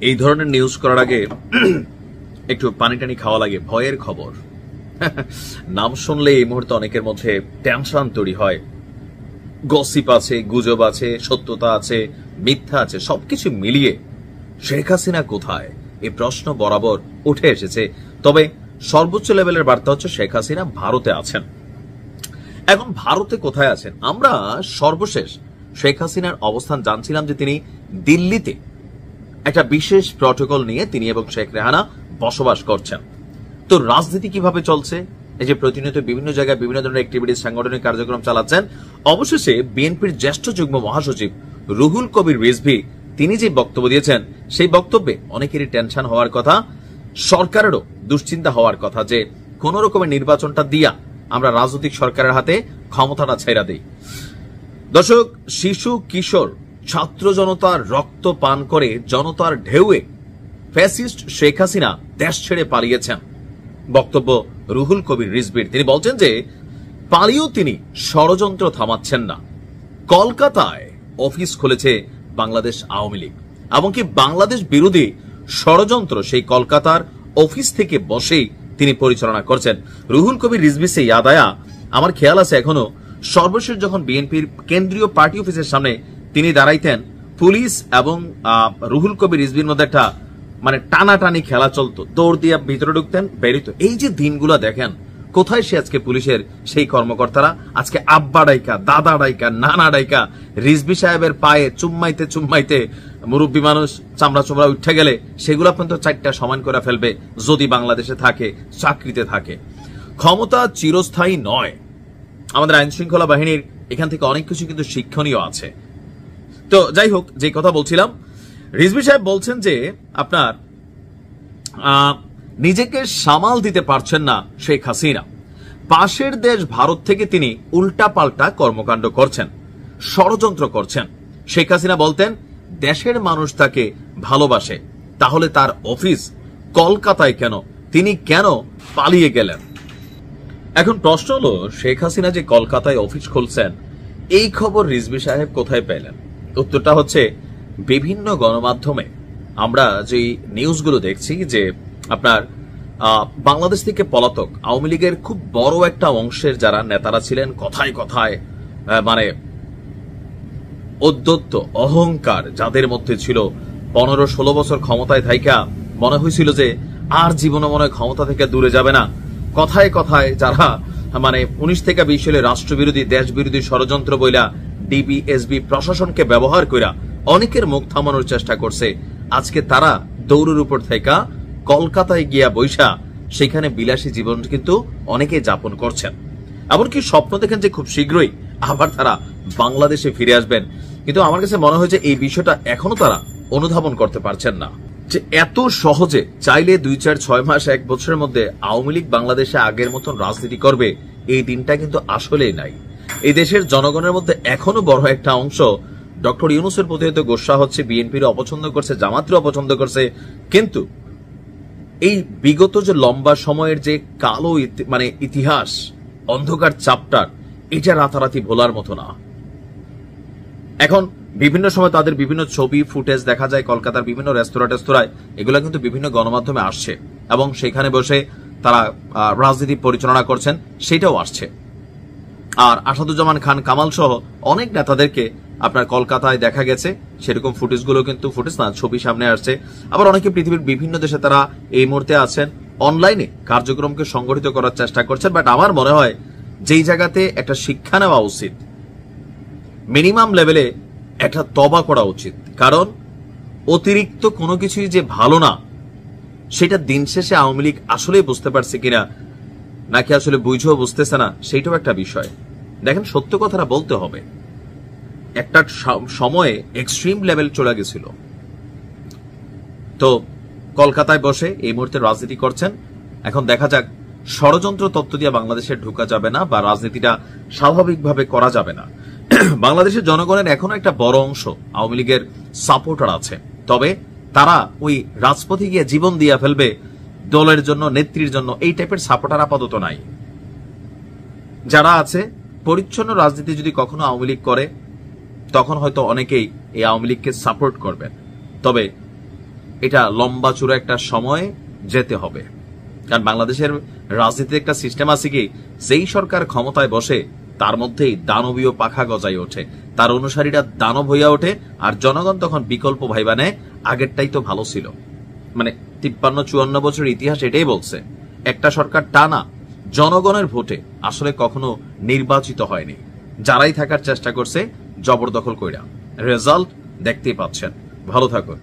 এই ধরনের নিউজ করার আগে একটু পানি টানি খাওয়া লাগে। ভয়ের খবর নাম শুনলে এই মুহূর্তে অনেকের মধ্যে টেনশন তৈরি হয়। গসিপ আছে, গুজব আছে, সত্যতা আছে, মিথ্যা আছে, সবকিছু মিলিয়ে শেখ হাসিনা কোথায় এই প্রশ্ন বরাবর উঠে এসেছে। তবে সর্বোচ্চ লেভেলের বার্তা হচ্ছে শেখ হাসিনা ভারতে আছেন। এখন ভারতে কোথায় আছেন? আমরা সর্বশেষ শেখ হাসিনার অবস্থান জানছিলাম যে তিনি দিল্লিতে একটা বিশেষ প্রটোকল নিয়ে তিনি এবং শেখ রেহানা বসবাস করছেন। তো রাজনীতি কিভাবে চলছে, এই যে প্রতিনিয়ত বিভিন্ন জায়গায় বিভিন্ন ধরনের অ্যাক্টিভিটিস, সাংগঠনিক কার্যক্রম চালাচ্ছেন। অবশেষে বিএনপির জ্যেষ্ঠ যুগ্ম মহাসচিব রুহুল কবির রিজভী তিনি যে বক্তব্য দিয়েছেন, সেই বক্তব্যে অনেকেরই টেনশন হওয়ার কথা, সরকারেরও দুশ্চিন্তা হওয়ার কথা যে কোন রকমের নির্বাচনটা দিয়া আমরা রাজনৈতিক সরকারের হাতে ক্ষমতাটা ছেড়ে দেই। দর্শক, শিশু কিশোর ছাত্র জনতার রক্ত পান করে জনতার ঢেউয়ে ফ্যাসিস্ট শেখ হাসিনা দেশ ছেড়ে পালিয়েছেন। বক্তব্য রুহুল কবির রিজভীর। তিনি বলছেন যে পালিয়েও তিনি ষড়যন্ত্র থামাচ্ছেন না। কলকাতায় অফিস খুলেছে বাংলাদেশ আওয়ামী লীগ, এমনকি বাংলাদেশ বিরোধী ষড়যন্ত্র সেই কলকাতার অফিস থেকে বসেই তিনি পরিচালনা করছেন। রুহুল কবির রিজভী সে ইয়াদ আয়া, আমার খেয়াল আছে এখনো সর্বশেষ যখন বিএনপির কেন্দ্রীয় পার্টি অফিসের সামনে তিনি দাঁড়াইতেন, পুলিশ এবং রুহুল কবির রিজভীর মধ্যে একটা টানাটানি খেলা চলতো, দৌড় দিয়ে ভিতরে ঢুকতেন, বেরিত। এই যে দিনগুলো দেখেন, কোথায় সে আজকে পুলিশের সেই কর্মকর্তারা? আজকে আব্বা ডাইকা, দাদা ডাইকা, নানা ডাইকা রিজভী সাহেবের পায়ে চুম্মাইতে চুম্মাইতে মুরব্বী মানুষ চামড়া চোমড়া উঠে গেলে সেগুলো পর্যন্ত চারটা সমান করে ফেলবে যদি বাংলাদেশে থাকে, চাকরিতে থাকে। ক্ষমতা চিরস্থায়ী নয়। আমাদের আইন শৃঙ্খলা বাহিনীর এখান থেকে অনেক কিছু কিন্তু শিক্ষণীয় আছে। তো যাই হোক, যে কথা বলছিলাম, রিজভী সাহেব বলছেন যে আপনার নিজেকে সামাল দিতে পারছেন না শেখ হাসিনা। পাশের দেশ ভারত থেকে তিনি উল্টা পাল্টা কর্মকাণ্ড করছেন, ষড়যন্ত্র করছেন। শেখ হাসিনা বলতেন দেশের মানুষ তাকে ভালোবাসে, তাহলে তার অফিস কলকাতায় কেন? তিনি কেন পালিয়ে গেলেন? এখন প্রশ্ন হলো, শেখ হাসিনা যে কলকাতায় অফিস খুলছেন, এই খবর রিজভী সাহেব কোথায় পেলেন? উত্তরটা হচ্ছে বিভিন্ন গণমাধ্যমে আমরা যে নিউজগুলো দেখছি যে আপনার বাংলাদেশ থেকে পলাতক আওয়ামী লীগের খুব বড় একটা অংশের যারা নেতারা ছিলেন, কথায় কথায় উদ্যত্ত অহংকার যাদের মধ্যে ছিল, 15-16 বছর ক্ষমতায় থাইকা মনে হয়েছিল যে আর জীবনে মনে ক্ষমতা থেকে দূরে যাবে না। কথায় কথায় যারা 19 থেকে 20 সালে রাষ্ট্রবিরোধী, দেশ বিরোধী ষড়যন্ত্র বইলা ডিবিএসবি প্রশাসনকে ব্যবহার কইরা অনেকের মুখ থামানোর চেষ্টা করছে, আজকে তারা দৌড়ের উপর থেকে কলকাতায় গিয়া বৈশা সেখানে বিলাসী জীবন কিন্তু অনেকে যাপন করছেন। এমনকি স্বপ্ন দেখেন যে খুব শীঘ্রই আবার তারা বাংলাদেশে ফিরে আসবেন। কিন্তু আমার কাছে মনে হয় যে এই বিষয়টা এখনো তারা অনুধাবন করতে পারছেন না, যে এত সহজে চাইলে 2-4-6 মাস 1 বছরের মধ্যে আওয়ামী লীগ বাংলাদেশে আগের মতন রাজনীতি করবে, এই দিনটা কিন্তু আসলেই নাই। এই দেশের জনগণের মধ্যে এখনো বড় একটা অংশ ডক্টর ইউনূসের প্রতি হয়তো গোসা হচ্ছে, বিএনপির অপছন্দ করছে, জামাতের অপছন্দ করছে, কিন্তু এই বিগত যে লম্বা সময়ের যে কালো ইতিহাস, অন্ধকার চ্যাপ্টার, এটা রাতারাতি ভোলার মতো না। এখন বিভিন্ন সময় তাদের বিভিন্ন ছবি ফুটেজ দেখা যায় কলকাতার বিভিন্ন রেস্তোরাঁয়, এগুলো কিন্তু বিভিন্ন গণমাধ্যমে আসছে এবং সেখানে বসে তারা রাজনীতি পরিচালনা করছেন, সেটাও আসছে। আর আসাদুজ্জামান খান কামাল সহ অনেক নেতাদেরকে আপনার কলকাতায় দেখা গেছে, সেরকম ফুটেজগুলো কিন্তু ফুটেজ না, ছবি সামনে আসছে। আবার অনেকে পৃথিবীর বিভিন্ন দেশে তারা এই মুহূর্তে আছেন, অনলাইনে কার্যক্রমকে সংগঠিত করার চেষ্টা করছেন। বাট আমার মনে হয় যেই জায়গাতে একটা শিক্ষা নেওয়া উচিত, মিনিমাম লেভেলে একটা তবা করা উচিত, কারণ অতিরিক্ত কোনো কিছুই যে ভালো না, সেটা দিন শেষে আওয়ামী লীগ আসলেই বুঝতে পারছে কিনা, নাকি আসলে বুঝেও বুঝতেছে না, সেইটাও একটা বিষয়। দেখেন, সত্য কথাটা বলতে হবে, একটা সময়ে এক্সট্রিম লেভেল চলে গেছিল। তো কলকাতায় বসে এই মুহূর্তে রাজনীতি করছেন। এখন দেখা যাক, ষড়যন্ত্র তত্ত্ব দিয়ে বাংলাদেশে ঢোকা যাবে না বা রাজনীতিটা স্বাভাবিকভাবে করা যাবে না। বাংলাদেশের জনগণের এখনো একটা বড় অংশ আওয়ামী লীগের সাপোর্টার আছে, তবে তারা ওই রাজপথে গিয়ে জীবন দিয়ে ফেলবে দলের জন্য, নেত্রীর জন্য, এই টাইপের সাপোর্টার আপাতত নাই। যারা আছে, পরিচ্ছন্ন রাজনীতি যদি কখনো আওয়ামী লীগ করে, তখন হয়তো অনেকেই এই আওয়ামী লীগকে সাপোর্ট করবেন। তবে এটা লম্বা চূড়া একটা সময় যেতে হবে। কারণ বাংলাদেশের রাজনীতিতে একটা সিস্টেম আছে কি, যেই সরকার ক্ষমতায় বসে তার মধ্যেই দানবীয় পাখা গজাই ওঠে, তার অনুসারীরা দানব হইয়া ওঠে, আর জনগণ তখন বিকল্প ভাইবা নেয় আগেরটাই তো ভালো ছিল। মানে 53-54 বছরের ইতিহাস এটাই বলছে, একটা সরকার টানা জনগণের ভোটে আসলে কখনো নির্বাচিত হয়নি। যারাই থাকার চেষ্টা করছে জবরদখল কইরা, রেজাল্ট দেখতেই পাচ্ছেন। ভালো থাকুন।